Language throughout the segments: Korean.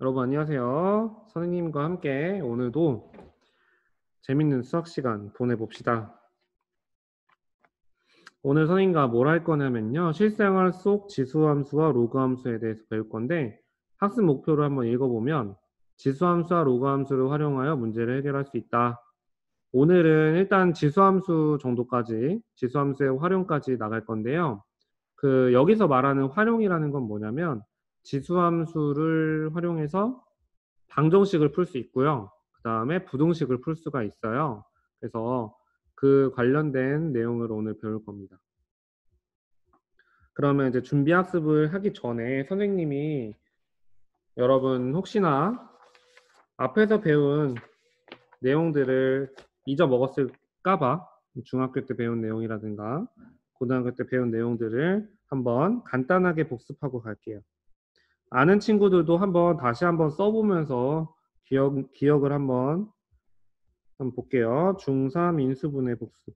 여러분 안녕하세요. 선생님과 함께 오늘도 재밌는 수학 시간 보내봅시다. 오늘 선생님과 뭘 할 거냐면요. 실생활 속 지수함수와 로그함수에 대해서 배울 건데 학습 목표를 한번 읽어보면 지수함수와 로그함수를 활용하여 문제를 해결할 수 있다. 오늘은 일단 지수함수 정도까지, 지수함수의 활용까지 나갈 건데요. 여기서 말하는 활용이라는 건 뭐냐면 지수함수를 활용해서 방정식을 풀 수 있고요. 그다음에 부등식을 풀 수가 있어요. 그래서 그 관련된 내용을 오늘 배울 겁니다. 그러면 이제 준비 학습을 하기 전에 선생님이 여러분 혹시나 앞에서 배운 내용들을 잊어먹었을까 봐 중학교 때 배운 내용이라든가 고등학교 때 배운 내용들을 한번 간단하게 복습하고 갈게요. 아는 친구들도 한번 다시 한번 써보면서 기억을 한번 볼게요. 중3 인수분해 복습.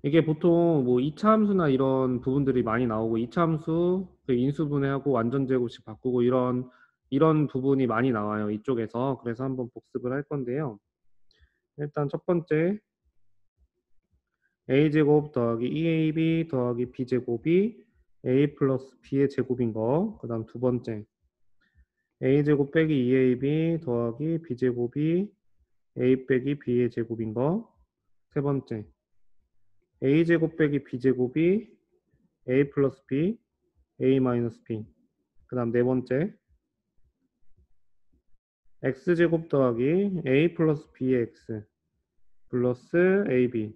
이게 보통 뭐 2차 함수나 이런 부분들이 많이 나오고 2차 함수 인수분해하고 완전제곱식 바꾸고 이런 부분이 많이 나와요. 이쪽에서. 그래서 한번 복습을 할 건데요. 일단 첫 번째 a제곱 더하기 2ab 더하기 b제곱이 a 플러스 b의 제곱인 거. 그 다음 두 번째 a제곱 빼기 2ab 더하기 b제곱이 a 빼기 b의 제곱인 거. 세 번째 a제곱 빼기 b제곱이 a 플러스 b, a 마이너스 b. 그 다음 네 번째 x제곱 더하기 a 플러스 b의 x 플러스 ab.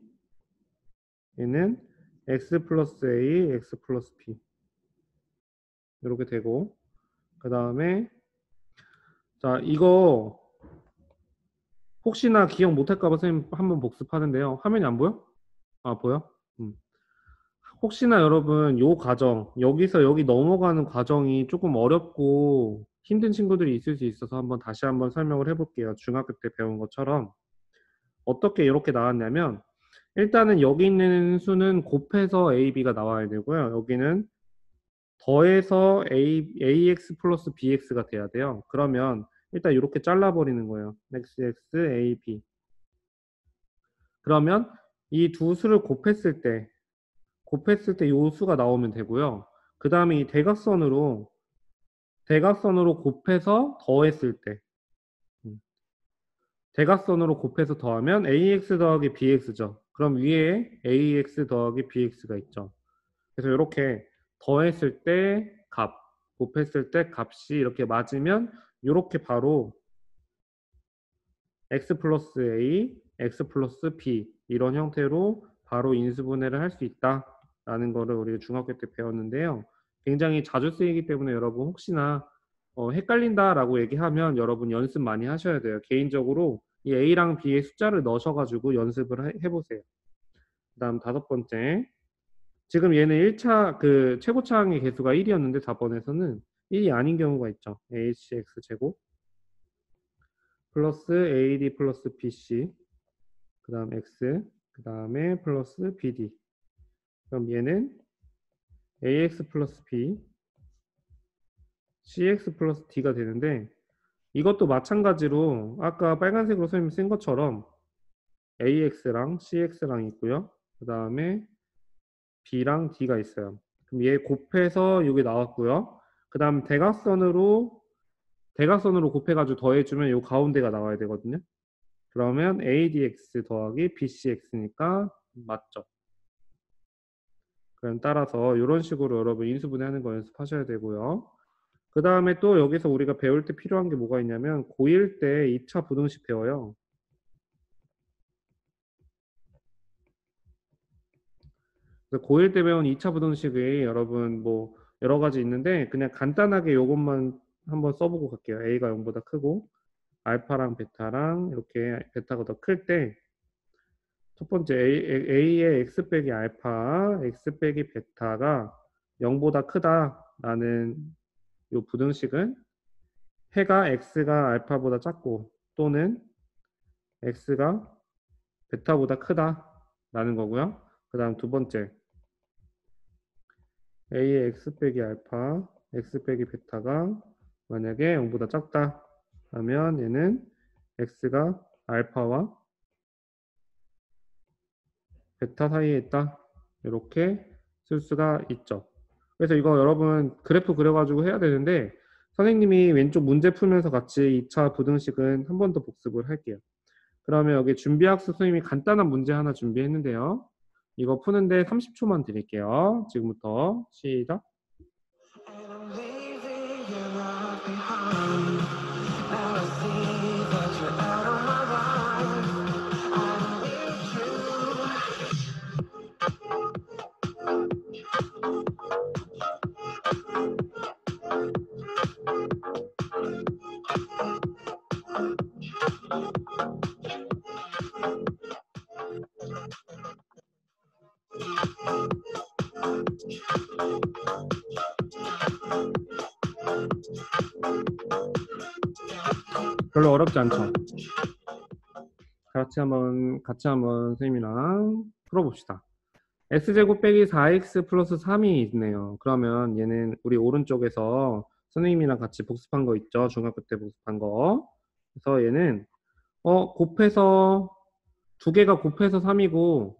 얘는 x 플러스 a, x 플러스 b. 이렇게 되고 그 다음에 자 이거 혹시나 기억 못할까 봐 선생님 한번 복습하는데요. 화면이 안 보여? 아 보여? 혹시나 여러분 요 과정 여기서 여기 넘어가는 과정이 조금 어렵고 힘든 친구들이 있을 수 있어서 한번 다시 한번 설명을 해볼게요. 중학교 때 배운 것처럼 어떻게 이렇게 나왔냐면 일단은 여기 있는 수는 곱해서 a, b가 나와야 되고요. 여기는 더해서 ax 플러스 bx가 돼야 돼요. 그러면 일단 이렇게 잘라버리는 거예요. xx, a, b. 그러면 이 두 수를 곱했을 때 요 수가 나오면 되고요. 그 다음에 이 대각선으로 곱해서 더했을 때 음, 대각선으로 곱해서 더하면 ax 더하기 bx죠. 그럼 위에 ax 더하기 bx가 있죠. 그래서 이렇게 더했을 때 값, 곱했을 때 값이 이렇게 맞으면 이렇게 바로 x 플러스 a, x 플러스 b 이런 형태로 바로 인수분해를 할 수 있다라는 거를 우리가 중학교 때 배웠는데요. 굉장히 자주 쓰이기 때문에 여러분 혹시나 헷갈린다라고 얘기하면 여러분 연습 많이 하셔야 돼요. 개인적으로 이 a랑 b의 숫자를 넣으셔가지고 연습을 해보세요. 그 다음 다섯 번째 지금 얘는 1차 최고차항의 개수가 1이었는데 4번에서는 1이 아닌 경우가 있죠. AHX 제곱 플러스 AD 플러스 BC 그 다음 X 그 다음에 플러스 BD. 그럼 얘는 AX 플러스 B CX 플러스 D가 되는데 이것도 마찬가지로 아까 빨간색으로 선생님이 쓴 것처럼 AX랑 CX랑 있고요. 그 다음에 B랑 D가 있어요. 그럼 얘 곱해서 여기 나왔고요. 그 다음 대각선으로 곱해가지고 더해주면 요 가운데가 나와야 되거든요. 그러면 ADX 더하기 BCX니까 맞죠. 그럼 따라서 이런 식으로 여러분 인수분해하는 거 연습하셔야 되고요. 그 다음에 또 여기서 우리가 배울 때 필요한 게 뭐가 있냐면 고1 때 2차 부등식 배워요. 그래서 고1 때 배운 2차 부등식이 여러분 뭐 여러 가지 있는데 그냥 간단하게 이것만 한번 써보고 갈게요. A가 0보다 크고 알파랑 베타랑 이렇게 베타가 더 클 때 첫 번째 A의 x 빼기 알파, x 빼기 베타가 0보다 크다라는 이 부등식은 해가 x가 알파보다 작고 또는 x가 베타보다 크다라는 거고요. 그 다음 두 번째 A의 X 빼기 알파, X 빼기 베타가 만약에 0보다 작다 하면 얘는 X가 알파와 베타 사이에 있다. 이렇게 쓸 수가 있죠. 그래서 이거 여러분 그래프 그려가지고 해야 되는데 선생님이 왼쪽 문제 풀면서 같이 2차 부등식은 한 번 더 복습을 할게요. 그러면 여기 준비학습 선생님이 간단한 문제 하나 준비했는데요. 이거 푸는데 30초만 드릴게요. 지금부터 시작. 별로 어렵지 않죠? 같이 한번 선생님이랑 풀어봅시다. x제곱 빼기 4x 플러스 3이 있네요. 그러면 얘는 우리 오른쪽에서 선생님이랑 같이 복습한 거 있죠? 중학교 때 복습한 거. 그래서 얘는 곱해서 두 개가 곱해서 3이고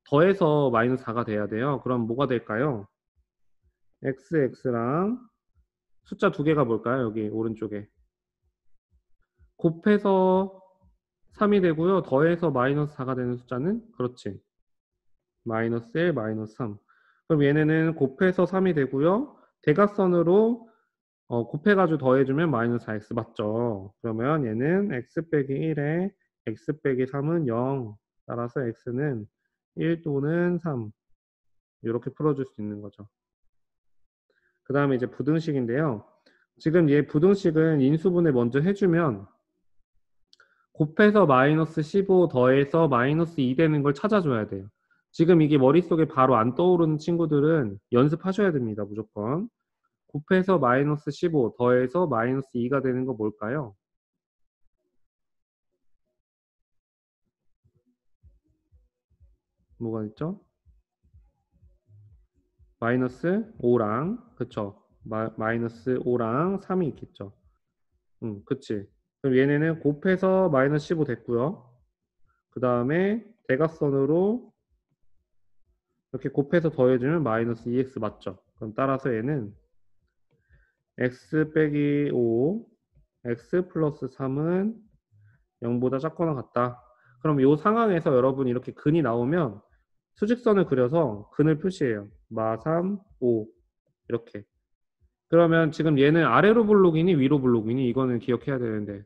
더해서 마이너스 4가 돼야 돼요. 그럼 뭐가 될까요? x랑 숫자 두 개가 뭘까요? 여기 오른쪽에 곱해서 3이 되고요. 더해서 마이너스 4가 되는 숫자는 그렇지. 마이너스 1, 마이너스 3. 그럼 얘네는 곱해서 3이 되고요. 대각선으로 곱해가지고 더해주면 마이너스 4x 맞죠? 그러면 얘는 x 빼기 1에 x 빼기 3은 0. 따라서 x는 1 또는 3. 이렇게 풀어줄 수 있는 거죠. 그 다음에 이제 부등식인데요. 지금 얘 부등식은 인수분해 먼저 해주면 곱해서 마이너스 15 더해서 마이너스 2 되는 걸 찾아줘야 돼요. 지금 이게 머릿속에 바로 안 떠오르는 친구들은 연습하셔야 됩니다. 무조건. 곱해서 마이너스 15 더해서 마이너스 2가 되는 거 뭘까요? 뭐가 있죠? 마이너스 5랑 그쵸? 마이너스 5랑 3이 있겠죠. 그치. 그럼 얘네는 곱해서 마이너스 15 됐고요. 그 다음에 대각선으로 이렇게 곱해서 더해주면 마이너스 2x 맞죠? 그럼 따라서 얘는 x 빼기 5, x 플러스 3은 0보다 작거나 같다. 그럼 이 상황에서 여러분 이렇게 근이 나오면 수직선을 그려서 근을 표시해요. 마 3, 5 이렇게. 그러면 지금 얘는 아래로 블록이니 위로 블록이니 이거는 기억해야 되는데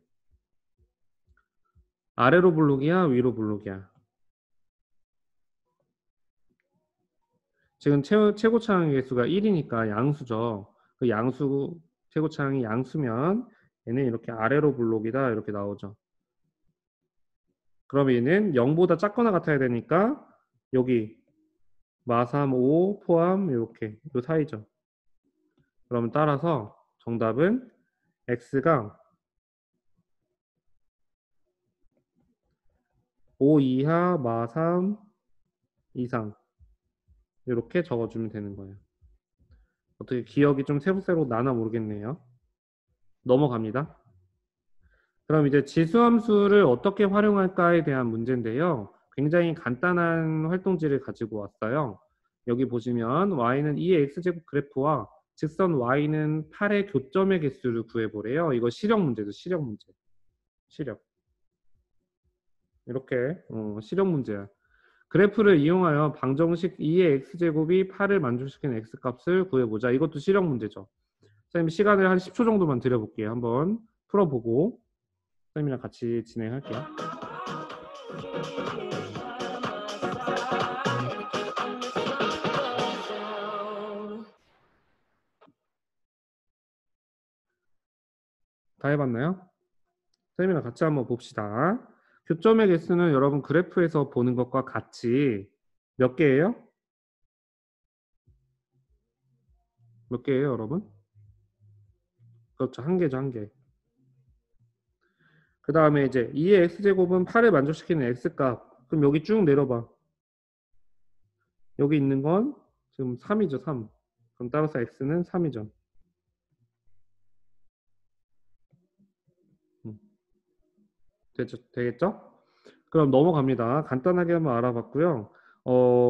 아래로 블록이야 위로 블록이야? 지금 최고차항 개수가 1이니까 양수죠. 그 양수 최고차항이 양수면 얘는 이렇게 아래로 블록이다 이렇게 나오죠. 그럼 얘는 0보다 작거나 같아야 되니까 여기 마3, 5 포함 이렇게 이 사이죠. 그러면 따라서 정답은 x가 5 이하 마3 이상 이렇게 적어주면 되는 거예요. 어떻게 기억이 좀 새록새록 나나 모르겠네요. 넘어갑니다. 그럼 이제 지수함수를 어떻게 활용할까에 대한 문제인데요. 굉장히 간단한 활동지를 가지고 왔어요. 여기 보시면 y는 2의 x제곱 그래프와 직선 y는 8의 교점의 개수를 구해보래요. 이거 실력 문제죠. 실력 문제. 실력. 이렇게 실력 문제야. 그래프를 이용하여 방정식 2의 x제곱이 8을 만족시키는 x값을 구해보자. 이것도 실력 문제죠. 선생님 시간을 한 10초 정도만 드려볼게요. 한번 풀어보고 선생님이랑 같이 진행할게요. 다 해봤나요? 선생님이랑 같이 한번 봅시다. 교점의 개수는 여러분 그래프에서 보는 것과 같이 몇 개예요? 몇 개예요, 여러분? 그렇죠. 한 개죠, 한 개. 그 다음에 이제 2의 x제곱은 8을 만족시키는 x값. 그럼 여기 쭉 내려봐. 여기 있는 건 지금 3이죠, 3. 그럼 따라서 x는 3이죠. 되겠죠? 그럼 넘어갑니다. 간단하게 한번 알아봤고요.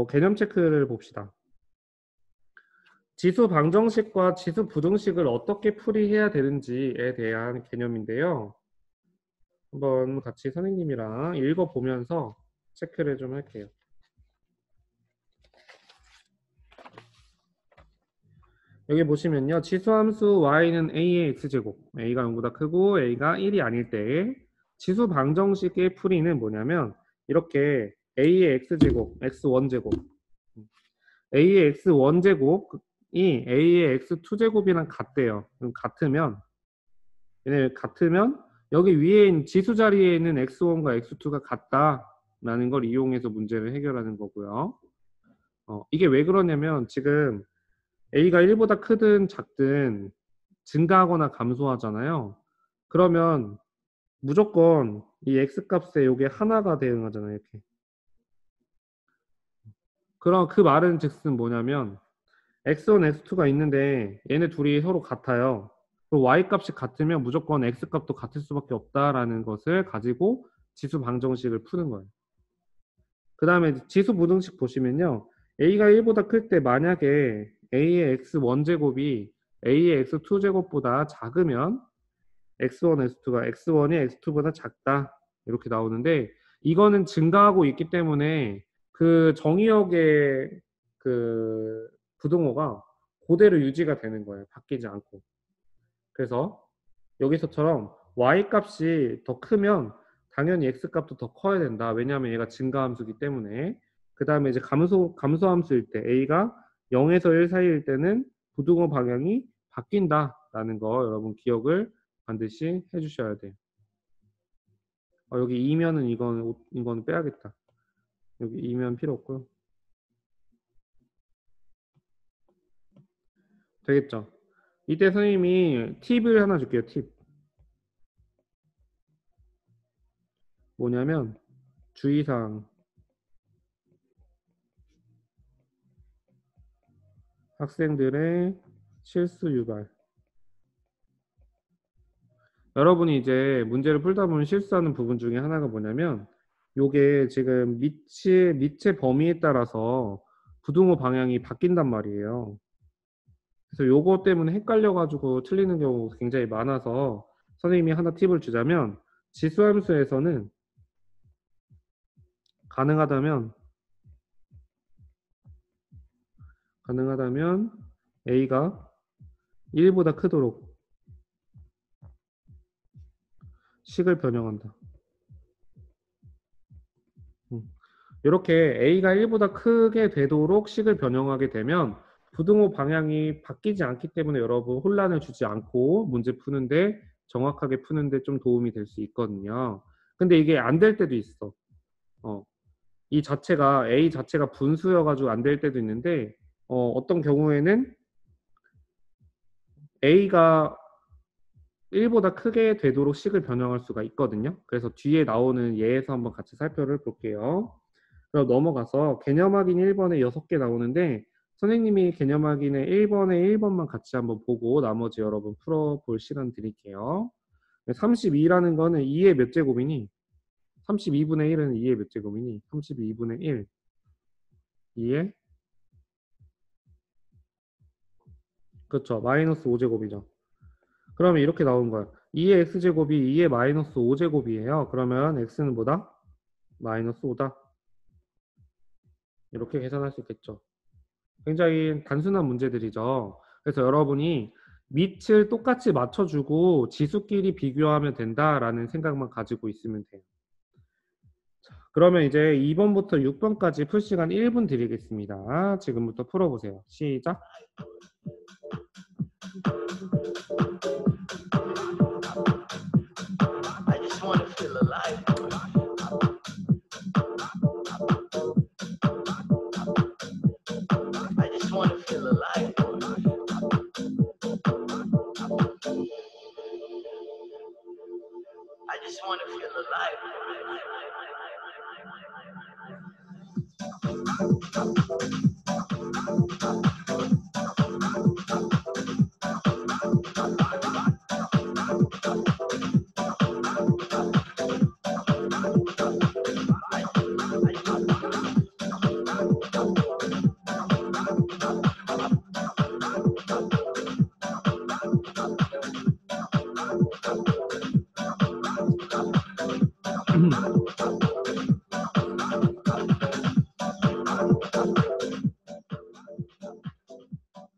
개념 체크를 봅시다. 지수 방정식과 지수 부등식을 어떻게 풀이해야 되는지에 대한 개념인데요. 한번 같이 선생님이랑 읽어보면서 체크를 좀 할게요. 여기 보시면요. 지수함수 y는 a의 x제곱, a가 0보다 크고 a가 1이 아닐 때 지수 방정식의 풀이는 뭐냐면 이렇게 a의 x제곱, x1제곱, a의 x1제곱이 a의 x2제곱이랑 같대요. 그럼 같으면 여기 위에 있는 지수 자리에 있는 x1과 x2가 같다라는 걸 이용해서 문제를 해결하는 거고요. 이게 왜 그러냐면 지금 a가 1보다 크든 작든 증가하거나 감소하잖아요. 그러면 무조건 이 x값에 요게 하나가 대응하잖아요. 이렇게. 그럼 그 말은 즉슨 뭐냐면 x1, x2가 있는데 얘네 둘이 서로 같아요. 그럼 y값이 같으면 무조건 x값도 같을 수밖에 없다라는 것을 가지고 지수 방정식을 푸는 거예요. 그 다음에 지수 부등식 보시면요. a가 1보다 클 때 만약에 a의 x1제곱이 a의 x2제곱보다 작으면 x1, x2가 x1이 x2보다 작다 이렇게 나오는데 이거는 증가하고 있기 때문에 그 정의역의 그 부등호가 그대로 유지가 되는 거예요. 바뀌지 않고. 그래서 여기서처럼 y값이 더 크면 당연히 x값도 더 커야 된다. 왜냐하면 얘가 증가함수기 때문에. 그 다음에 이제 감소함수일 때 a가 0에서 1 사이일 때는 부등호 방향이 바뀐다라는 거 여러분 기억을 반드시 해주셔야 돼요. 여기 2면은 이거는 빼야겠다. 여기 2면 필요 없고요. 되겠죠? 이때 선생님이 팁을 하나 줄게요. 팁. 뭐냐면 주의사항. 학생들의 실수 유발. 여러분이 이제 문제를 풀다 보면 실수하는 부분 중에 하나가 뭐냐면 요게 지금 밑의 범위에 따라서 부등호 방향이 바뀐단 말이에요. 그래서 요거 때문에 헷갈려가지고 틀리는 경우가 굉장히 많아서 선생님이 하나 팁을 주자면 지수함수에서는 가능하다면 a가 1보다 크도록 식을 변형한다. 이렇게 a가 1보다 크게 되도록 식을 변형하게 되면 부등호 방향이 바뀌지 않기 때문에 여러분 혼란을 주지 않고 문제 푸는데 정확하게 푸는데 좀 도움이 될 수 있거든요. 근데 이게 안 될 때도 있어. 이 자체가 a 자체가 분수여가지고 안 될 때도 있는데 어떤 경우에는 a가 1보다 크게 되도록 식을 변형할 수가 있거든요. 그래서 뒤에 나오는 예에서 한번 같이 살펴볼게요. 그럼 넘어가서 개념 확인 1번에 6개 나오는데 선생님이 개념 확인에 1번에 1번만 같이 한번 보고 나머지 여러분 풀어볼 시간 드릴게요. 32라는 거는 2의 몇 제곱이니? 32분의 1은 2의 몇 제곱이니? 32분의 1 2의 그렇죠. 마이너스 5제곱이죠. 그러면 이렇게 나온 거야. 2의 x제곱이 2의 마이너스 5제곱이에요. 그러면 x는 뭐다? 마이너스 5다. 이렇게 계산할 수 있겠죠. 굉장히 단순한 문제들이죠. 그래서 여러분이 밑을 똑같이 맞춰주고 지수끼리 비교하면 된다라는 생각만 가지고 있으면 돼요. 자, 그러면 이제 2번부터 6번까지 풀 시간 1분 드리겠습니다. 지금부터 풀어보세요. 시작. I just want to feel alive. I just want to feel alive. I just want to feel alive.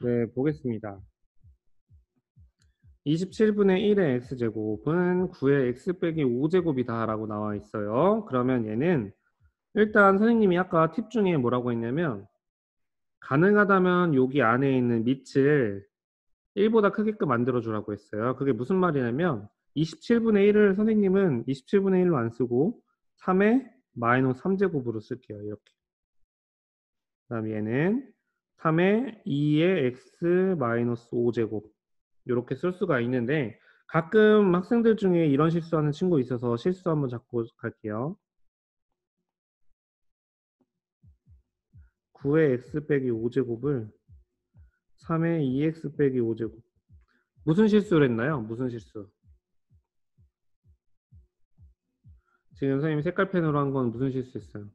네, 보겠습니다. 27분의 1의 x제곱은 9의 x 빼기 5제곱이다 라고 나와 있어요. 그러면 얘는 일단 선생님이 아까 팁 중에 뭐라고 했냐면 가능하다면 여기 안에 있는 밑을 1보다 크게끔 만들어 주라고 했어요. 그게 무슨 말이냐면 27분의 1을 선생님은 27분의 1로 안 쓰고 3의 마이너스 3제곱으로 쓸게요. 이렇게. 그 다음 얘는 3의 2의 x 마이너스 5제곱 이렇게 쓸 수가 있는데 가끔 학생들 중에 이런 실수하는 친구 있어서 실수 한번 잡고 갈게요. 9의 x 빼기 5제곱을 3의 2x 빼기 5제곱 무슨 실수를 했나요? 무슨 실수? 지금 선생님이 색깔펜으로 한 건 무슨 실수했어요?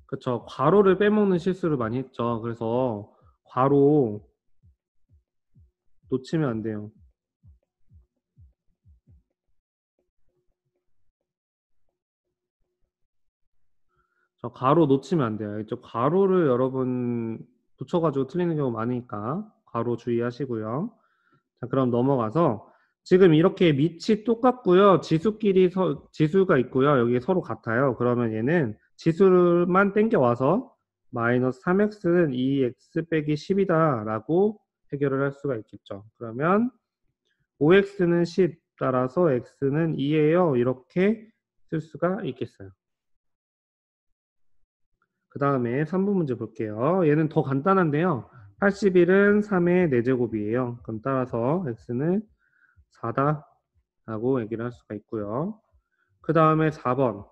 그쵸. 괄호를 빼먹는 실수를 많이 했죠. 그래서 괄호 놓치면 안 돼요. 저 괄호 놓치면 안 돼요. 이쪽 괄호를 여러분 붙여가지고 틀리는 경우 많으니까 괄호 주의하시고요. 자, 그럼 넘어가서 지금 이렇게 밑이 똑같고요. 지수가 있고요. 여기 서로 같아요. 그러면 얘는 지수만 땡겨와서 마이너스 3x는 2x 빼기 10이다 라고 해결을 할 수가 있겠죠. 그러면 5x는 10 따라서 x는 2예요. 이렇게 쓸 수가 있겠어요. 그 다음에 3번 문제 볼게요. 얘는 더 간단한데요. 81은 3의 4제곱이에요. 그럼 따라서 x는 4다 라고 얘기를 할 수가 있고요. 그 다음에 4번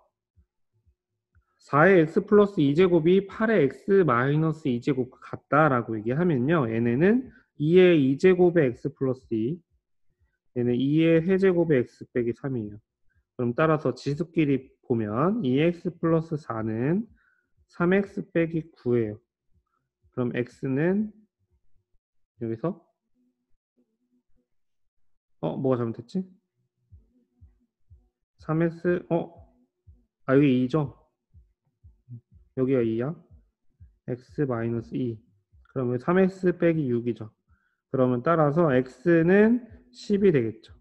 4의 x 플러스 2제곱이 8의 x 마이너스 2제곱 같다라고 얘기하면요. 얘네는 2의 2제곱의 x 플러스 2 얘는 2의 세제곱의 x 빼기 3이에요. 그럼 따라서 지수끼리 보면 2x 플러스 4는 3x 빼기 9예요. 그럼 x는 여기서 뭐가 잘못됐지? 3x 여기 2죠? 여기가 2야? x 마이너스 2 그러면 3x 빼기 6이죠. 그러면 따라서 x는 10이 되겠죠.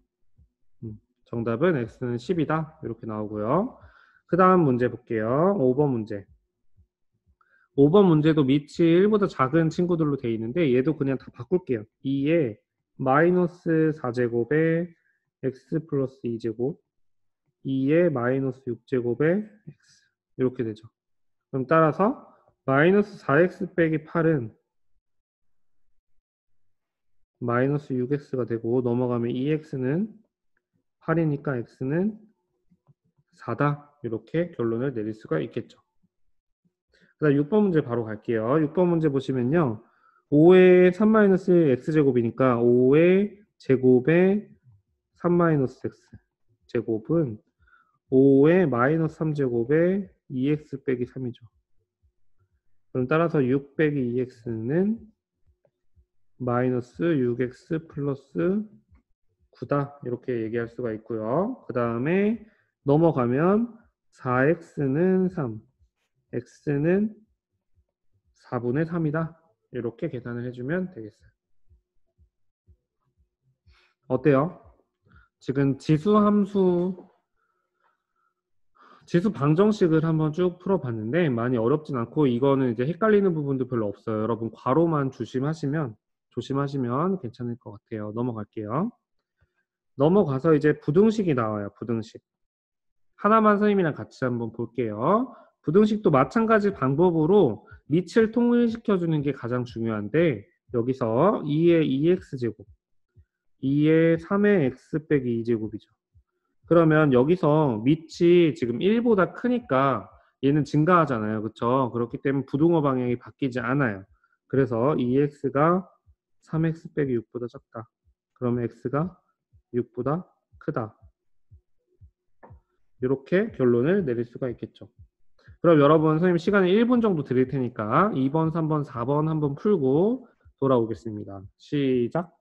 정답은 x는 10이다 이렇게 나오고요. 그 다음 문제 볼게요. 5번 문제. 5번 문제도 밑이 1보다 작은 친구들로 되어 있는데 얘도 그냥 다 바꿀게요. 2에 마이너스 4제곱에 x 플러스 2제곱 2에 마이너스 6제곱에 x 이렇게 되죠. 그럼 따라서 마이너스 4x 빼기 8은 마이너스 6x가 되고 넘어가면 2x는 8이니까 x는 4다 이렇게 결론을 내릴 수가 있겠죠. 그 다음 6번 문제 바로 갈게요. 6번 문제 보시면요. 5의 3-x제곱이니까 5의 제곱에 3-x 제곱은 5의 마이너스 3제곱에 2x 빼기 3이죠. 그럼 따라서 6 빼기 2x는 마이너스 6x 플러스 9다 이렇게 얘기할 수가 있고요. 그 다음에 넘어가면 4x는 3 x는 4분의 3이다 이렇게 계산을 해주면 되겠어요. 어때요? 지금 지수 방정식을 한번 쭉 풀어봤는데 많이 어렵진 않고 이거는 이제 헷갈리는 부분도 별로 없어요. 여러분 괄호만 조심하시면 괜찮을 것 같아요. 넘어갈게요. 넘어가서 이제 부등식이 나와요. 부등식. 하나만 선생님이랑 같이 한번 볼게요. 부등식도 마찬가지 방법으로 밑을 통일시켜주는 게 가장 중요한데 여기서 2의 2x제곱 2의 3의 x 빼기 2제곱이죠. 그러면 여기서 밑이 지금 1보다 크니까 얘는 증가하잖아요. 그렇죠? 그렇기 때문에 부등호 방향이 바뀌지 않아요. 그래서 2x가 3x 빼기 6보다 작다. 그러면 x가 6보다 크다. 이렇게 결론을 내릴 수가 있겠죠. 그럼 여러분 선생님 시간을 1분 정도 드릴 테니까 2번, 3번, 4번 한번 풀고 돌아오겠습니다. 시작!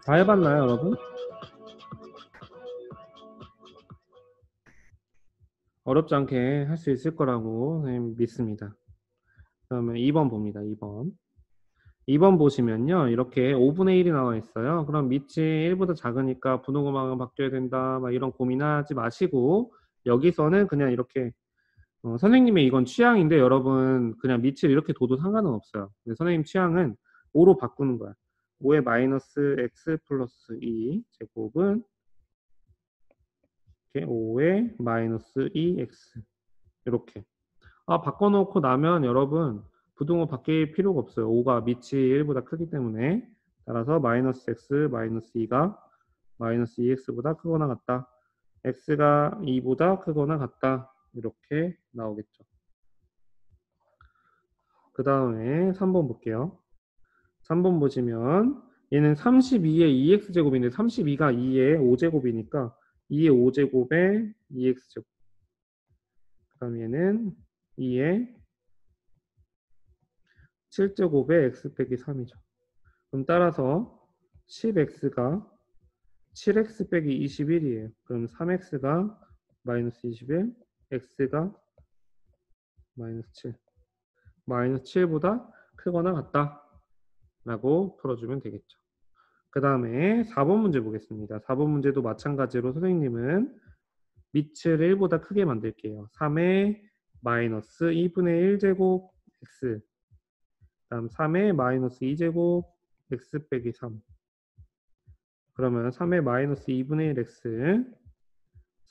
다 해봤나요, 여러분? 어렵지 않게 할 수 있을 거라고 선생님 믿습니다. 그러면 2번 봅니다. 2번. 2번 보시면요. 이렇게 5분의 1이 나와 있어요. 그럼 밑이 1보다 작으니까 분호구망은 바뀌어야 된다. 막 이런 고민하지 마시고 여기서는 그냥 이렇게 선생님의 이건 취향인데 여러분 그냥 밑을 이렇게 둬도 상관은 없어요. 근데 선생님 취향은 5로 바꾸는 거야. 5의 마이너스 x 플러스 2 제곱은 이렇게 5의 마이너스 2x 이렇게 바꿔놓고 나면 여러분 부등호 바뀔 필요가 없어요. 5가 밑이 1보다 크기 때문에 따라서 마이너스 x 마이너스 2가 마이너스 2x보다 크거나 같다. x가 2보다 크거나 같다. 이렇게 나오겠죠. 그 다음에 3번 볼게요. 3번 보시면 얘는 32의 2x제곱인데 32가 2의 5제곱이니까 2의 5제곱에 2x제곱 그 다음 얘는 2의 7제곱에 x 빼기 3이죠. 그럼 따라서 10x가 7x 빼기 21이에요. 그럼 3x가 마이너스 21, x가 마이너스 7. 마이너스 7보다 크거나 같다. 라고 풀어주면 되겠죠. 그 다음에 4번 문제 보겠습니다. 4번 문제도 마찬가지로 선생님은 밑을 1보다 크게 만들게요. 3의 마이너스 2분의 1제곱 x 그 다음 3의 마이너스 2제곱 x 빼기 3 그러면 3의 마이너스 2분의 1 x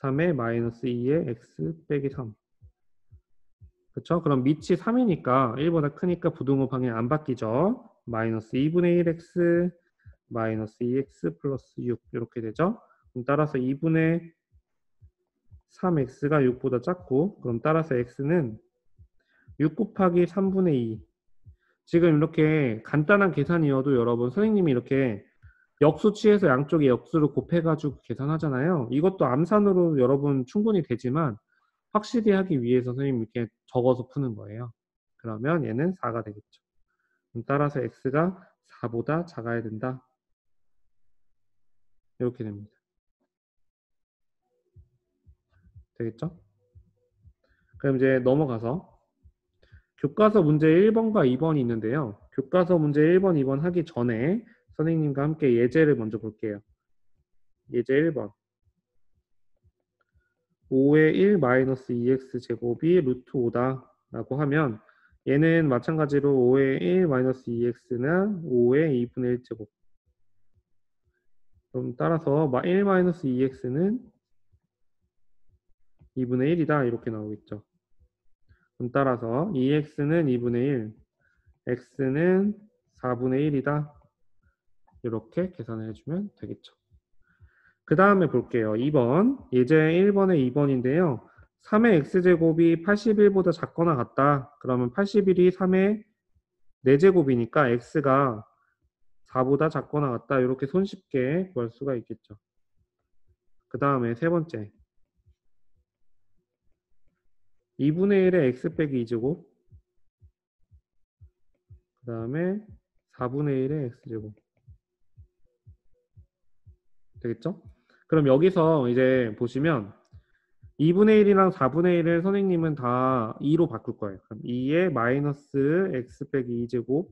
3의 마이너스 2의 x 빼기 3 그쵸? 그럼 밑이 3이니까 1보다 크니까 부등호 방향 안 바뀌죠. 마이너스 2분의 1x 마이너스 2x 플러스 6 이렇게 되죠. 그럼 따라서 2분의 3x가 6보다 작고 그럼 따라서 x는 6 곱하기 3분의 2 지금 이렇게 간단한 계산이어도 여러분 선생님이 이렇게 역수 취해서 양쪽에 역수를 곱해가지고 계산하잖아요. 이것도 암산으로 여러분 충분히 되지만 확실히 하기 위해서 선생님 이렇게 적어서 푸는 거예요. 그러면 얘는 4가 되겠죠. 그럼 따라서 x가 4보다 작아야 된다. 이렇게 됩니다. 되겠죠? 그럼 이제 넘어가서 교과서 문제 1번과 2번이 있는데요. 교과서 문제 1번, 2번 하기 전에 선생님과 함께 예제를 먼저 볼게요. 예제 1번. 5의 1 마이너스 2x 제곱이 루트 5다 라고 하면 얘는 마찬가지로 5의 1 마이너스 2x는 5의 2분의 1 제곱 그럼 따라서 1 마이너스 2x는 2분의 1이다 이렇게 나오겠죠. 그럼 따라서 2x는 2분의 1 x는 4분의 1이다 이렇게 계산을 해주면 되겠죠. 그 다음에 볼게요. 2번 예제 1번에 2번인데요. 3의 x제곱이 81보다 작거나 같다. 그러면 81이 3의 4제곱이니까 x가 4보다 작거나 같다. 이렇게 손쉽게 구할 수가 있겠죠. 그 다음에 세 번째 2분의 1의 x 빼기 2제곱 그 다음에 4분의 1의 x제곱 되겠죠? 그럼 여기서 이제 보시면 2분의 1이랑 4분의 1을 선생님은 다 2로 바꿀 거예요. 그럼 2의 마이너스 x 빼기 2제곱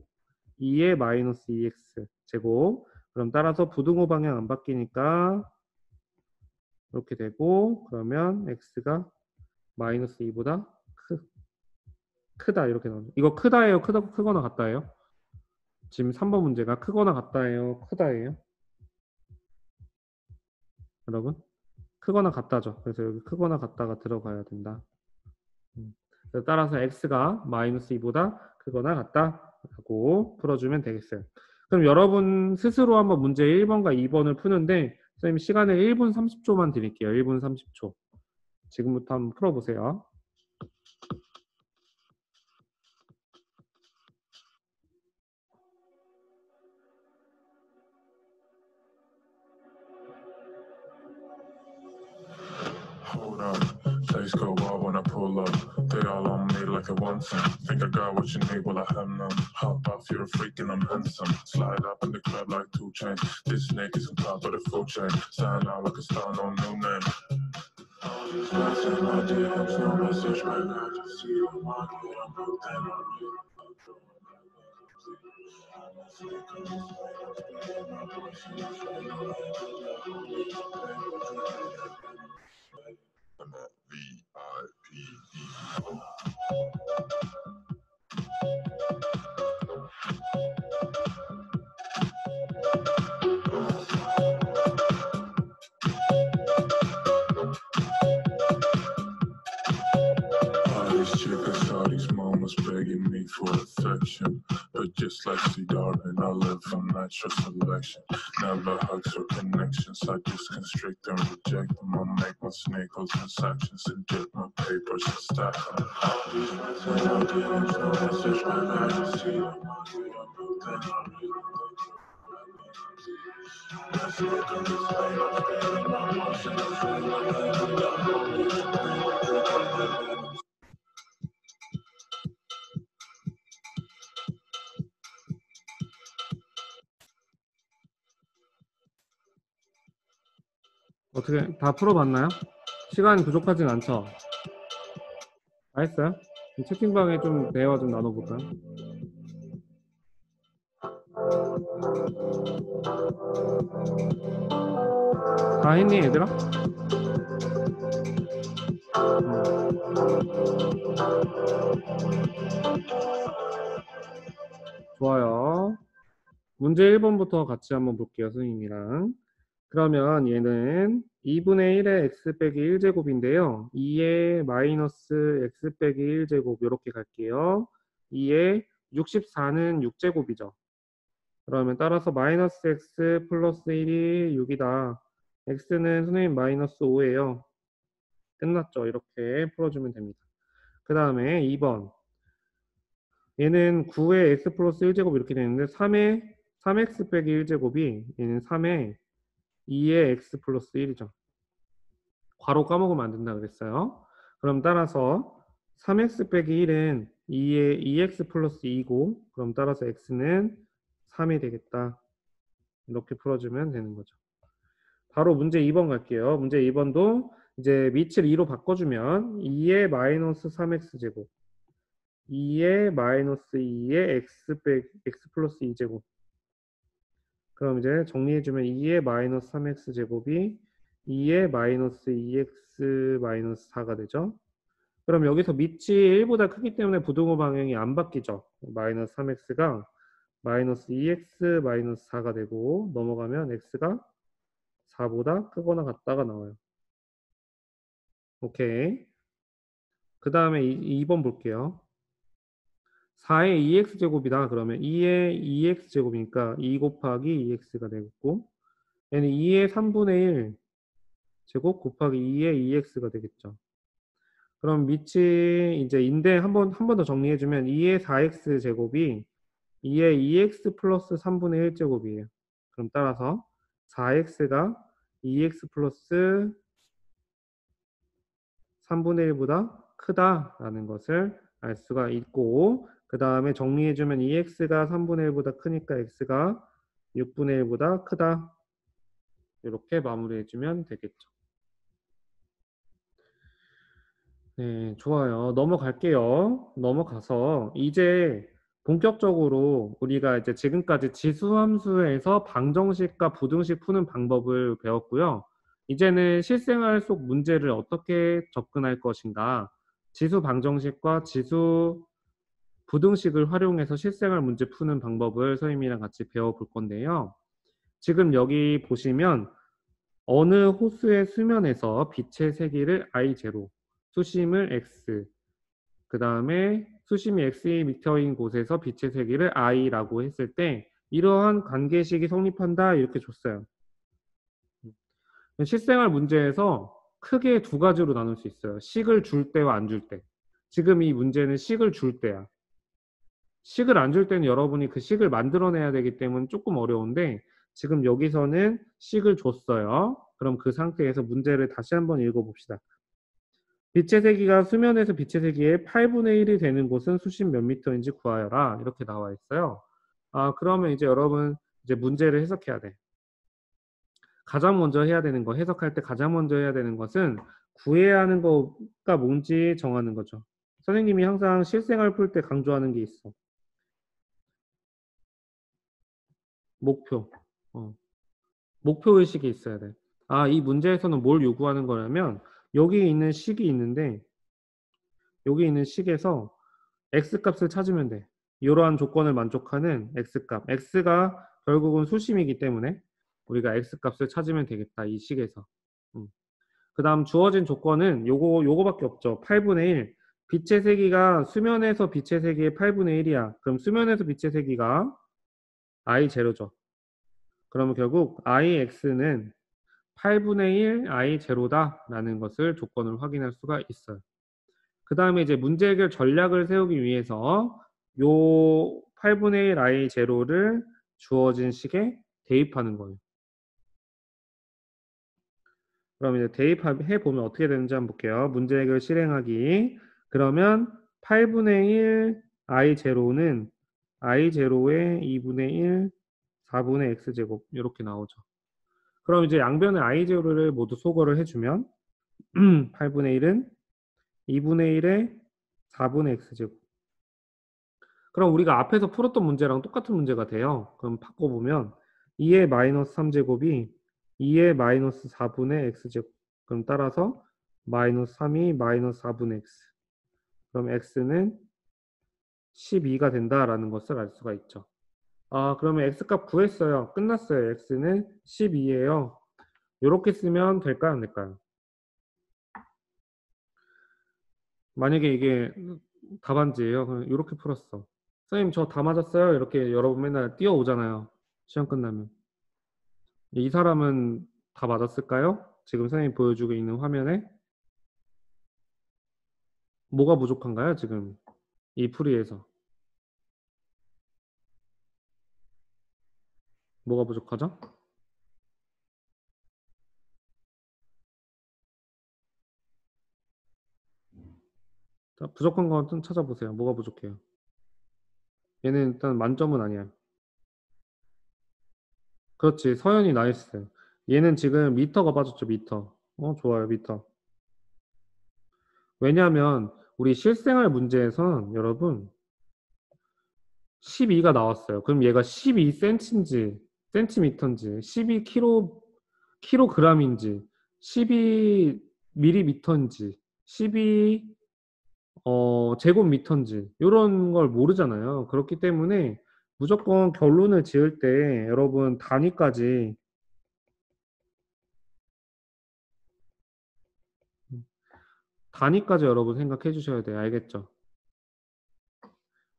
2의 마이너스 2x 제곱 그럼 따라서 부등호 방향 안 바뀌니까 이렇게 되고 그러면 x가 마이너스 2보다 크다 이렇게 나오죠. 이거 크다예요? 크거나 같다예요? 지금 3번 문제가 크거나 같다예요? 크다예요? 여러분? 크거나 같다죠. 그래서 여기 크거나 같다가 들어가야 된다. 따라서 x가 마이너스 2보다 크거나 같다라고 풀어주면 되겠어요. 그럼 여러분 스스로 한번 문제 1번과 2번을 푸는데 선생님 시간을 1분 30초만 드릴게요. 1분 30초. 지금부터 한번 풀어보세요. Face go wild when I pull up. They all on me like a one-time. Think I got what you need, well I have none. Hop off, you're a freak and I'm handsome. Slide up in the club like 2 Chainz. This nigga's on top of the food chain. Sign out like a star, no new name. Shots in my DMs, no message right now. Just see the market, I'm hooked and I'm real. All these chicas, all these mamas begging me for affection. But just like C. Darwin, I live on natural selection. Never hugs or connections, I just constrict and reject them. I make my sneakers transactions, inject my papers and stack them. All these friends and no DMs, no message, but I just see them. Then I really let's look at this thing, I'm feeling my emotions, I'm feeling my head, I'm down, 어떻게 다 풀어봤나요? 시간이 부족하진 않죠? 다 했어요? 채팅방에 좀 대화 좀 나눠볼까요? 다 했니 얘들아? 좋아요. 문제 1번부터 같이 한번 볼게요, 선생님이랑. 그러면 얘는 2분의 1의 x 빼기 1제곱인데요. 2의 마이너스 x 빼기 1제곱 이렇게 갈게요. 2의 64는 6제곱이죠. 그러면 따라서 마이너스 x 플러스 1이 6이다. x는 선생님 마이너스 5예요. 끝났죠. 이렇게 풀어주면 됩니다. 그 다음에 2번. 얘는 9의 x 플러스 1제곱 이렇게 되는데 3x 빼기 1제곱이 얘는 3의 2의 x 플러스 1이죠. 괄호 까먹으면 안 된다 그랬어요. 그럼 따라서 3x 빼기 1은 2의 2x 플러스 2고 그럼 따라서 x는 3이 되겠다. 이렇게 풀어주면 되는 거죠. 바로 문제 2번 갈게요. 문제 2번도 이제 밑을 2로 바꿔주면 2의 마이너스 3x 제곱 2의 마이너스 2의 x 플러스 2제곱 그럼 이제 정리해주면 2의 마이너스 3x 제곱이 2의 마이너스 2x 마이너스 4가 되죠. 그럼 여기서 밑이 1보다 크기 때문에 부등호 방향이 안 바뀌죠. 마이너스 3x가 마이너스 2x 마이너스 4가 되고 넘어가면 x가 4보다 크거나 같다가 나와요. 오케이. 그 다음에 2번 볼게요. 4의 2x 제곱이다. 그러면 2의 2x 제곱이니까 2 곱하기 2x가 되겠고 얘는 2의 3분의 1 제곱 곱하기 2의 2x가 되겠죠. 그럼 밑이 이제 인데 한 번 더 정리해주면 2의 4x 제곱이 2의 2x 플러스 3분의 1 제곱이에요. 그럼 따라서 4x가 2x 플러스 3분의 1보다 크다라는 것을 알 수가 있고 그 다음에 정리해주면 2x가 3분의 1보다 크니까 x가 6분의 1보다 크다. 이렇게 마무리해주면 되겠죠. 네, 좋아요. 넘어갈게요. 넘어가서 이제 본격적으로 우리가 이제 지금까지 지수함수에서 방정식과 부등식 푸는 방법을 배웠고요. 이제는 실생활 속 문제를 어떻게 접근할 것인가, 지수 방정식과 지수 부등식을 활용해서 실생활 문제 푸는 방법을 선생님이랑 같이 배워볼 건데요. 지금 여기 보시면 어느 호수의 수면에서 빛의 세기를 I0, 수심을 X, 그 다음에 수심이 X미터인 곳에서 빛의 세기를 I라고 했을 때 이러한 관계식이 성립한다 이렇게 줬어요. 실생활 문제에서 크게 두 가지로 나눌 수 있어요. 식을 줄 때와 안 줄 때. 지금 이 문제는 식을 줄 때야. 식을 안 줄 때는 여러분이 그 식을 만들어내야 되기 때문에 조금 어려운데 지금 여기서는 식을 줬어요. 그럼 그 상태에서 문제를 다시 한번 읽어봅시다. 빛의 세기가 수면에서 빛의 세기의 8분의 1이 되는 곳은 수심 몇 미터인지 구하여라. 이렇게 나와 있어요. 그러면 이제 여러분 이제 문제를 해석해야 돼. 가장 먼저 해야 되는 거, 해석할 때 가장 먼저 해야 되는 것은 구해야 하는 거가 뭔지 정하는 거죠. 선생님이 항상 실생활 풀 때 강조하는 게 있어. 목표. 목표의식이 있어야 돼. 이 문제에서는 뭘 요구하는 거냐면 여기 있는 식이 있는데 여기 있는 식에서 x값을 찾으면 돼. 이러한 조건을 만족하는 x값. x가 결국은 수심이기 때문에 우리가 x값을 찾으면 되겠다. 이 식에서. 그 다음 주어진 조건은 요거밖에 없죠. 8분의 1. 빛의 세기가 수면에서 빛의 세기의 8분의 1이야. 그럼 수면에서 빛의 세기가 I0죠. 그러면 결국 IX는 8분의 1 I0다 라는 것을 조건을 확인할 수가 있어요. 그 다음에 이제 문제 해결 전략을 세우기 위해서 요 8분의 1 I0를 주어진 식에 대입하는 거예요. 그럼 이제 대입해 보면 어떻게 되는지 한번 볼게요. 문제 해결 실행하기. 그러면 8분의 1 I0는 I0의 2분의 1 4분의 X제곱 이렇게 나오죠. 그럼 이제 양변의 I0를 모두 소거를 해주면 8분의 1은 2분의 1에 4분의 X제곱. 그럼 우리가 앞에서 풀었던 문제랑 똑같은 문제가 돼요. 그럼 바꿔보면 2의 마이너스 3제곱이 2의 마이너스 4분의 X제곱. 그럼 따라서 마이너스 3이 마이너스 4분의 X. 그럼 X는 12가 된다라는 것을 알 수가 있죠. 그러면 X값 구했어요. 끝났어요. X는 12예요. 이렇게 쓰면 될까요? 안 될까요? 만약에 이게 답안지예요. 그럼 이렇게 풀었어. 선생님 저 다 맞았어요. 이렇게 여러분 맨날 뛰어오잖아요. 시험 끝나면. 이 사람은 다 맞았을까요? 지금 선생님 보여주고 있는 화면에 뭐가 부족한가요? 지금 이 풀이에서 뭐가 부족하죠? 자, 부족한 거 좀 찾아보세요. 뭐가 부족해요? 얘는 일단 만점은 아니야. 그렇지. 서연이 나이스. 얘는 지금 미터가 빠졌죠. 미터. 좋아요. 미터. 왜냐하면 우리 실생활 문제에선 여러분 12가 나왔어요. 그럼 얘가 12cm인지 센티미터인지 12kg인지 12ml인지 12 제곱미터인지 이런 걸 모르잖아요. 그렇기 때문에 무조건 결론을 지을 때 여러분 단위까지 여러분 생각해 주셔야 돼요. 알겠죠?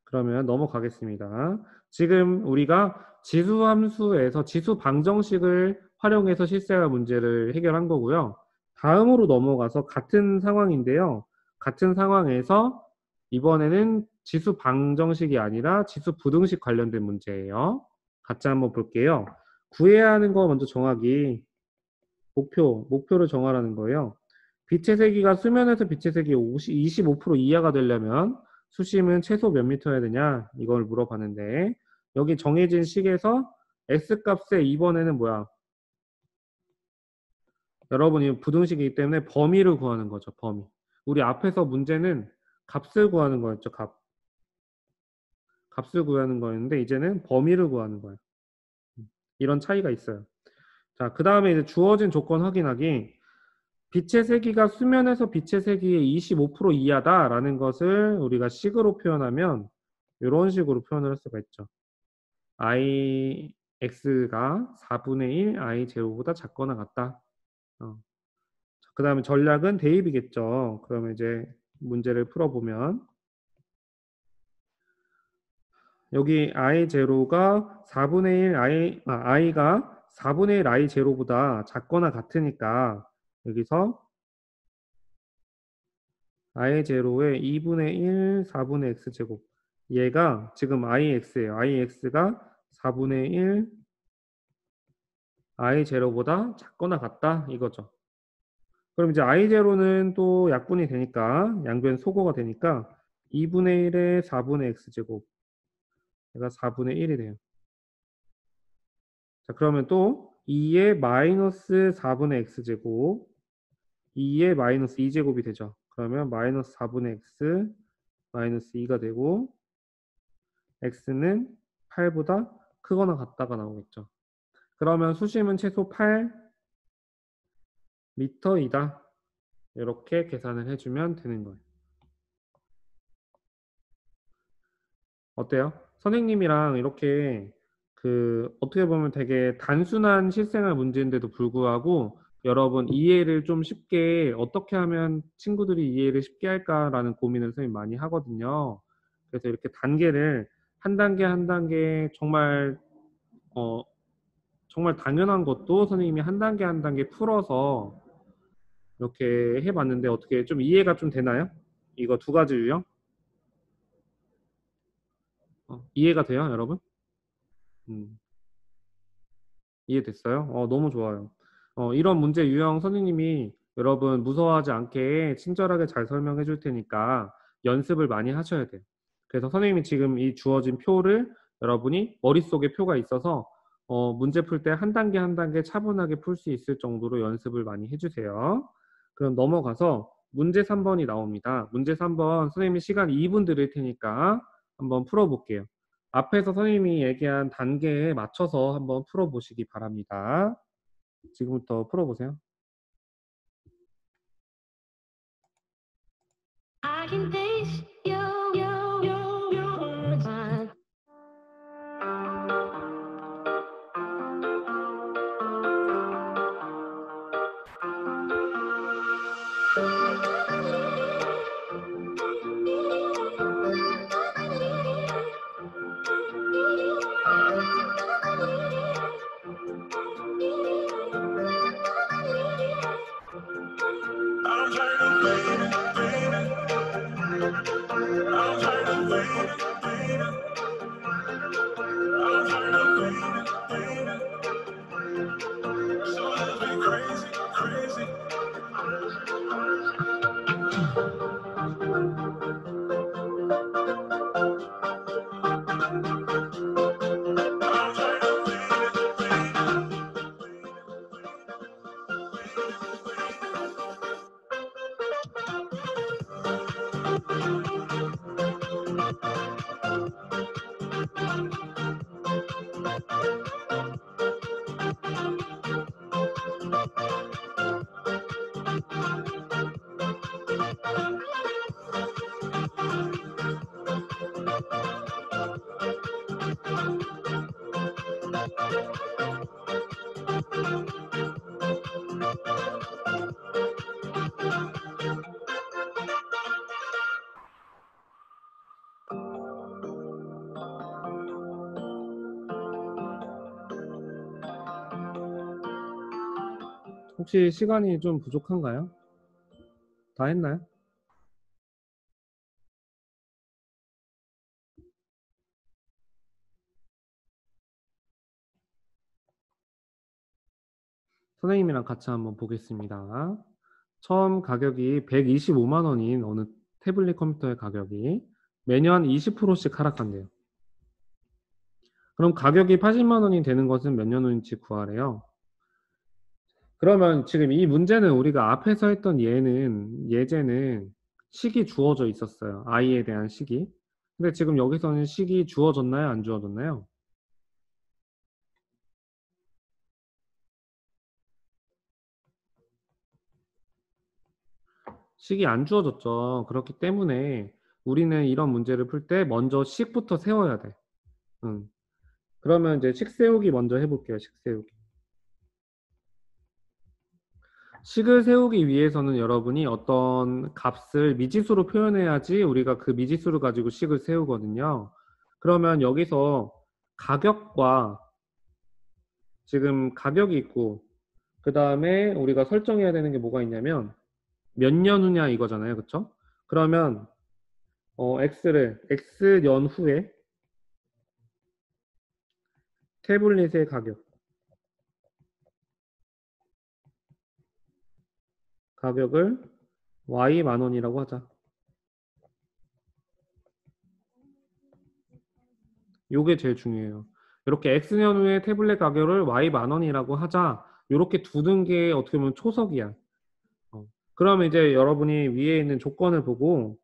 그러면 넘어가겠습니다. 지금 우리가 지수함수에서 지수 방정식을 활용해서 실생활 문제를 해결한 거고요. 다음으로 넘어가서 같은 상황인데요. 같은 상황에서 이번에는 지수 방정식이 아니라 지수 부등식 관련된 문제예요. 같이 한번 볼게요. 구해야 하는 거 먼저 정하기. 목표를 정하라는 거예요. 빛의 세기가 수면에서 빛의 세기 25% 이하가 되려면 수심은 최소 몇 미터여야 되냐 이걸 물어봤는데 여기 정해진 식에서 X값의 이번에는 뭐야? 여러분이 부등식이기 때문에 범위를 구하는 거죠. 범위. 우리 앞에서 문제는 값을 구하는 거였죠. 값을 구하는 거였는데 이제는 범위를 구하는 거예요. 이런 차이가 있어요. 자, 그 다음에 이제 주어진 조건 확인하기. 빛의 세기가 수면에서 빛의 세기의 25% 이하다라는 것을 우리가 식으로 표현하면 이런 식으로 표현을 할 수가 있죠. Ix가 4분의 1 I0보다 작거나 같다. 그 다음에 전략은 대입이겠죠. 그러면 이제 문제를 풀어보면 여기 I0가 4분의 1 I가 4분의 1 I0보다 작거나 같으니까 여기서 I0의 2분의 1 4분의 X제곱 얘가 지금 IX예요. IX가 4분의 1 I0보다 작거나 같다 이거죠. 그럼 이제 I0는 또 약분이 되니까, 양변 소거가 되니까 2분의 1에 4분의 x제곱. 얘가 4분의 1이 돼요. 자, 그러면 또 2에 마이너스 4분의 x제곱, 2에 마이너스 2제곱이 되죠. 그러면 마이너스 4분의 x 마이너스 2가 되고, x는 8보다 크거나 같다가 나오겠죠. 그러면 수심은 최소 8m이다. 이렇게 계산을 해주면 되는 거예요. 어때요? 선생님이랑 이렇게 어떻게 보면 되게 단순한 실생활 문제인데도 불구하고 여러분 이해를 좀 쉽게 어떻게 하면 친구들이 이해를 쉽게 할까라는 고민을 선생님 많이 하거든요. 그래서 이렇게 단계를 한 단계 한 단계 정말 어 정말 당연한 것도 선생님이 한 단계 한 단계 풀어서 이렇게 해봤는데 어떻게 좀 이해가 좀 되나요? 이거 두 가지 유형? 이해가 돼요, 여러분? 음. 이해됐어요? 너무 좋아요. 이런 문제 유형 선생님이 여러분 무서워하지 않게 친절하게 잘 설명해 줄 테니까 연습을 많이 하셔야 돼요. 그래서 선생님이 지금 이 주어진 표를 여러분이 머릿속에 표가 있어서 문제 풀 때 한 단계 한 단계 차분하게 풀 수 있을 정도로 연습을 많이 해주세요. 그럼 넘어가서 문제 3번이 나옵니다. 문제 3번 선생님이 시간 2분 드릴 테니까 한번 풀어볼게요. 앞에서 선생님이 얘기한 단계에 맞춰서 한번 풀어보시기 바랍니다. 지금부터 풀어보세요. I can taste your touch. 혹시 시간이 좀 부족한가요? 다 했나요? 선생님이랑 같이 한번 보겠습니다. 처음 가격이 125만 원인 어느 태블릿 컴퓨터의 가격이 매년 20%씩 하락한대요. 그럼 가격이 80만 원이 되는 것은 몇 년 후인지 구하래요. 그러면 지금 이 문제는 우리가 앞에서 했던 예제는 식이 주어져 있었어요. i에 대한 식이. 근데 지금 여기서는 식이 주어졌나요? 안 주어졌나요? 식이 안 주어졌죠. 그렇기 때문에 우리는 이런 문제를 풀 때 먼저 식부터 세워야 돼. 그러면 이제 식 세우기 먼저 해볼게요. 식 세우기. 식을 세우기 위해서는 여러분이 어떤 값을 미지수로 표현해야지 우리가 그 미지수를 가지고 식을 세우거든요. 그러면 여기서 가격과 지금 가격이 있고 그 다음에 우리가 설정해야 되는 게 뭐가 있냐면 몇 년 후냐 이거잖아요. 그쵸? 그러면 x를 x년 후에 태블릿의 가격을 Y 10,000원이라고 하자. 요게 제일 중요해요. 이렇게 X년 후에 태블릿 가격을 Y 10,000원이라고 하자. 이렇게 두는 게 어떻게 보면 초석이야. 그러면 이제 여러분이 위에 있는 조건을 보고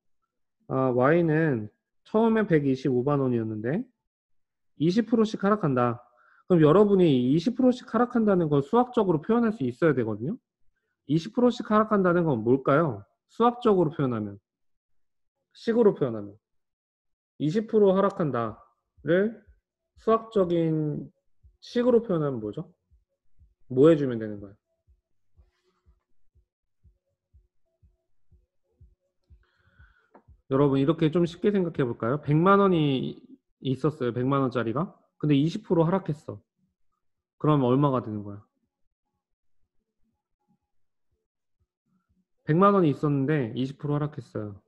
Y는 처음에 125만 원이었는데 20%씩 하락한다. 그럼 여러분이 20%씩 하락한다는 걸 수학적으로 표현할 수 있어야 되거든요. 20%씩 하락한다는 건 뭘까요? 수학적으로 표현하면, 식으로 표현하면 20% 하락한다를 수학적인 식으로 표현하면 뭐죠? 뭐 해주면 되는 거예요? 여러분 이렇게 좀 쉽게 생각해 볼까요? 100만 원이 있었어요. 100만 원짜리가. 근데 20% 하락했어. 그럼 얼마가 되는 거야? 100만 원이 있었는데 20% 하락했어요.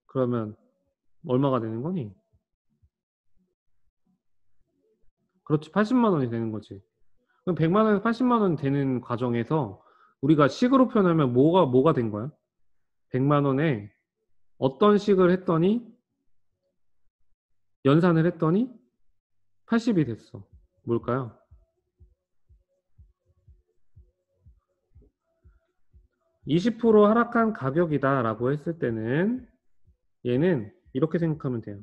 그러면 얼마가 되는 거니? 그렇지, 80만 원이 되는 거지. 그럼 100만 원에서 80만 원 되는 과정에서 우리가 식으로 표현하면 뭐가 된 거야? 100만 원에 어떤 식을 했더니 연산을 했더니 80이 됐어. 뭘까요? 20% 하락한 가격이다 라고 했을 때는 얘는 이렇게 생각하면 돼요.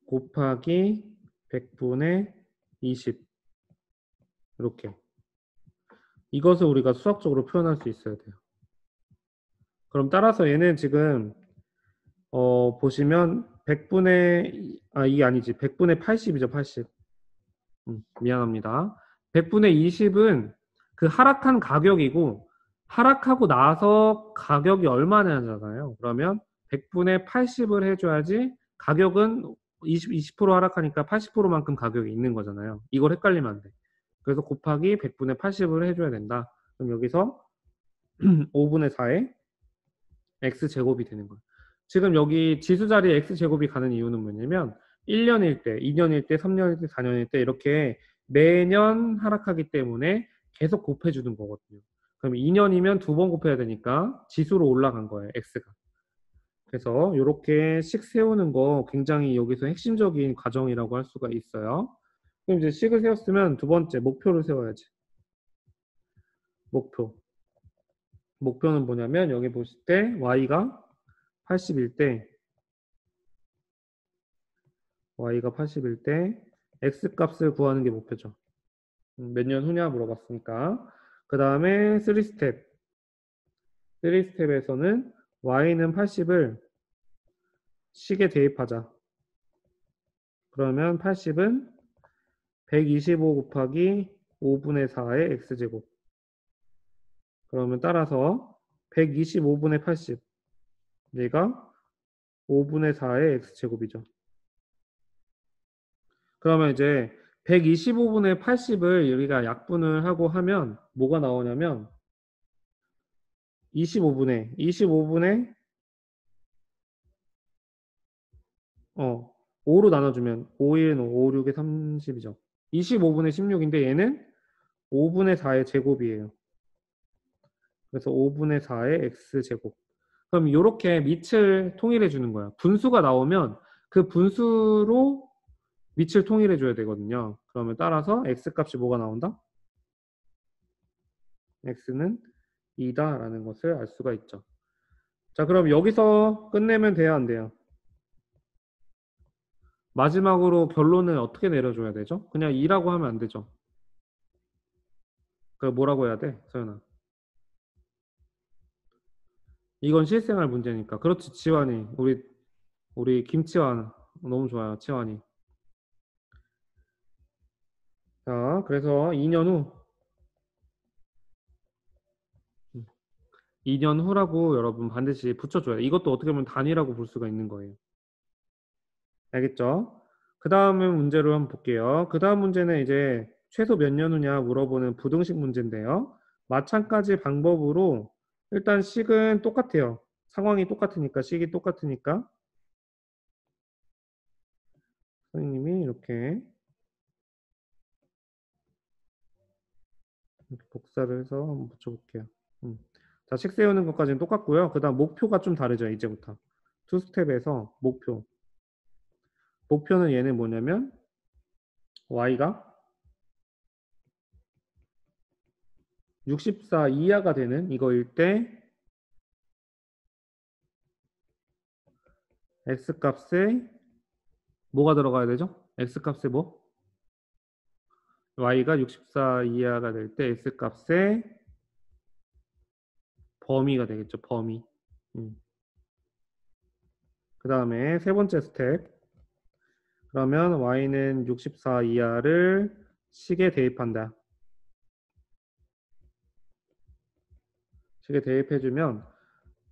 곱하기 100분의 20 이렇게. 이것을 우리가 수학적으로 표현할 수 있어야 돼요. 그럼 따라서 얘는 지금 보시면 100분의 이게 아니지. 100분의 80이죠. 80. 미안합니다. 100분의 20은 그 하락한 가격이고 하락하고 나서 가격이 얼마냐잖아요. 그러면 100분의 80을 해줘야지 가격은 20% 하락하니까 80%만큼 가격이 있는 거잖아요. 이걸 헷갈리면 안 돼. 그래서 곱하기 100분의 80을 해줘야 된다. 그럼 여기서 5분의 4에 x제곱이 되는 거예요. 지금 여기 지수 자리에 x제곱이 가는 이유는 뭐냐면 1년일 때, 2년일 때, 3년일 때, 4년일 때 이렇게 매년 하락하기 때문에 계속 곱해주는 거거든요. 그럼 2년이면 2번 곱해야 되니까 지수로 올라간 거예요, x가. 그래서 이렇게 식 세우는 거 굉장히 여기서 핵심적인 과정이라고 할 수가 있어요. 그럼 이제 식을 세웠으면 두 번째 목표를 세워야지. 목표. 목표는 뭐냐면 여기 보실 때 y가 80일 때 y가 80일 때 x값을 구하는 게 목표죠. 몇 년 후냐 물어봤으니까. 그 다음에 3스텝. 3스텝에서는 y는 80을 식에 대입하자. 그러면 80은 125 곱하기 5분의 4의 x제곱. 그러면 따라서 125분의 80. 얘가 5분의 4의 x제곱이죠. 그러면 이제 125분의 80을 여기가 약분을 하고 하면 뭐가 나오냐면 25분의 5로 나눠주면 5, 1, 5, 6에 30이죠. 25분의 16인데 얘는 5분의 4의 제곱이에요. 그래서 5분의 4의 x제곱. 그럼 이렇게 밑을 통일해 주는 거야. 분수가 나오면 그 분수로 밑을 통일해 줘야 되거든요. 그러면 따라서 x값이 뭐가 나온다? x는 2다 라는 것을 알 수가 있죠. 자, 그럼 여기서 끝내면 돼야 안 돼요? 마지막으로 결론을 어떻게 내려줘야 되죠? 그냥 2라고 하면 안 되죠. 그 뭐라고 해야 돼, 서연아? 이건 실생활 문제니까. 그렇지, 지환이. 우리 김치환. 너무 좋아요, 치환이. 자, 그래서 2년 후. 2년 후라고 여러분 반드시 붙여줘야 돼. 이것도 어떻게 보면 단위라고 볼 수가 있는 거예요. 알겠죠? 그 다음에 문제로 한번 볼게요. 그 다음 문제는 이제 최소 몇 년 후냐 물어보는 부등식 문제인데요. 마찬가지 방법으로 일단 식은 똑같아요. 상황이 똑같으니까, 식이 똑같으니까. 선생님이 이렇게 이렇게 복사를 해서 한번 붙여볼게요. 자, 식 세우는 것까지는 똑같고요. 그 다음 목표가 좀 다르죠. 이제부터. 투 스텝에서 목표는 얘는 뭐냐면 y가 64 이하가 되는 이거일 때 x값에 뭐가 들어가야 되죠? x값에 뭐? y가 64 이하가 될 때 x값에 범위가 되겠죠. 범위. 그 다음에 세 번째 스텝. 그러면 y는 64 이하를 식에 대입한다. 식에 대입해주면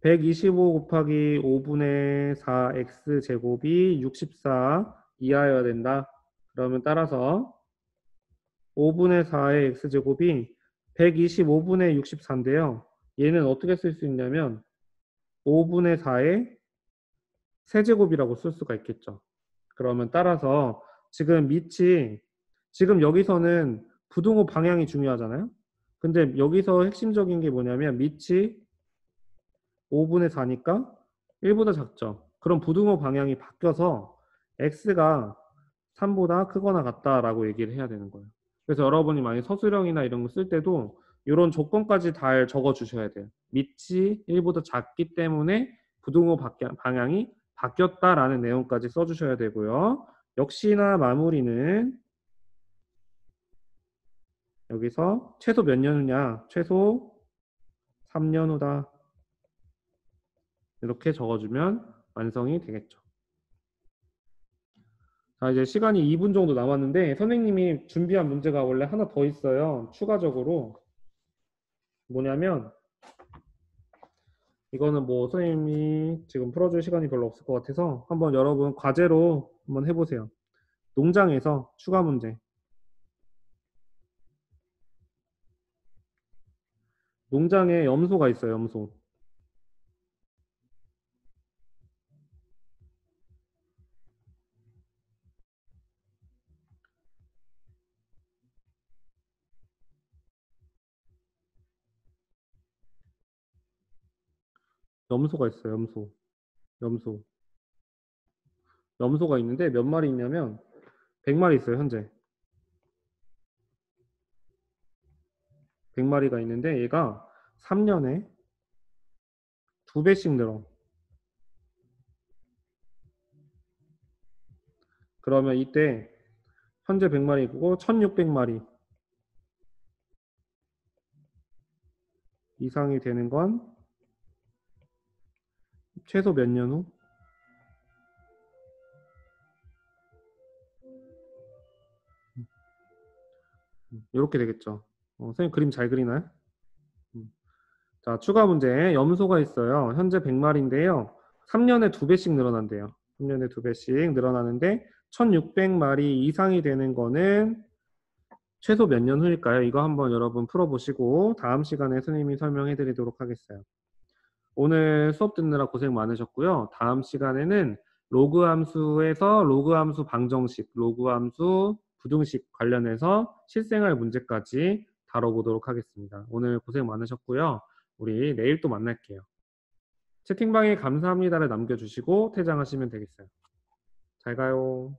125 곱하기 5분의 4x 제곱이 64 이하여야 된다. 그러면 따라서 5분의 4의 x 제곱이 125분의 64인데요. 얘는 어떻게 쓸 수 있냐면 5분의 4의 세제곱이라고 쓸 수가 있겠죠. 그러면 따라서 지금 밑이 지금 여기서는 부등호 방향이 중요하잖아요. 근데 여기서 핵심적인 게 뭐냐면 밑이 5분의 4니까 1보다 작죠. 그럼 부등호 방향이 바뀌어서 x가 3보다 크거나 같다라고 얘기를 해야 되는 거예요. 그래서 여러분이 만약 서술형이나 이런 거 쓸 때도 이런 조건까지 잘 적어 주셔야 돼요. 밑이 1보다 작기 때문에 부등호 방향이 바뀌었다라는 내용까지 써 주셔야 되고요. 역시나 마무리는 여기서 최소 몇 년 후냐? 최소 3년 후다. 이렇게 적어주면 완성이 되겠죠. 자, 이제 시간이 2분 정도 남았는데 선생님이 준비한 문제가 원래 하나 더 있어요. 추가적으로 뭐냐면 이거는 뭐 선생님이 지금 풀어줄 시간이 별로 없을 것 같아서 한번 여러분 과제로 한번 해보세요. 농장에서 추가 문제. 농장에 염소가 있어요. 염소. 염소가 있어요. 염소. 염소가 있는데 몇 마리 있냐면 100마리 있어요. 현재 100마리가 있는데 얘가 3년에 2배씩 늘어. 그러면 이때 현재 100마리고 1600마리 이상이 되는 건 최소 몇 년 후? 이렇게 되겠죠. 선생님 그림 잘 그리나요? 자, 추가 문제. 염소가 있어요. 현재 100마리인데요. 3년에 2배씩 늘어난대요. 3년에 2배씩 늘어나는데 1600마리 이상이 되는 거는 최소 몇 년 후일까요? 이거 한번 여러분 풀어보시고 다음 시간에 선생님이 설명해 드리도록 하겠어요. 오늘 수업 듣느라 고생 많으셨고요. 다음 시간에는 로그 함수에서 로그 함수 방정식, 로그 함수 부등식 관련해서 실생활 문제까지 다뤄보도록 하겠습니다. 오늘 고생 많으셨고요. 우리 내일 또 만날게요. 채팅방에 감사합니다를 남겨주시고 퇴장하시면 되겠어요. 잘 가요.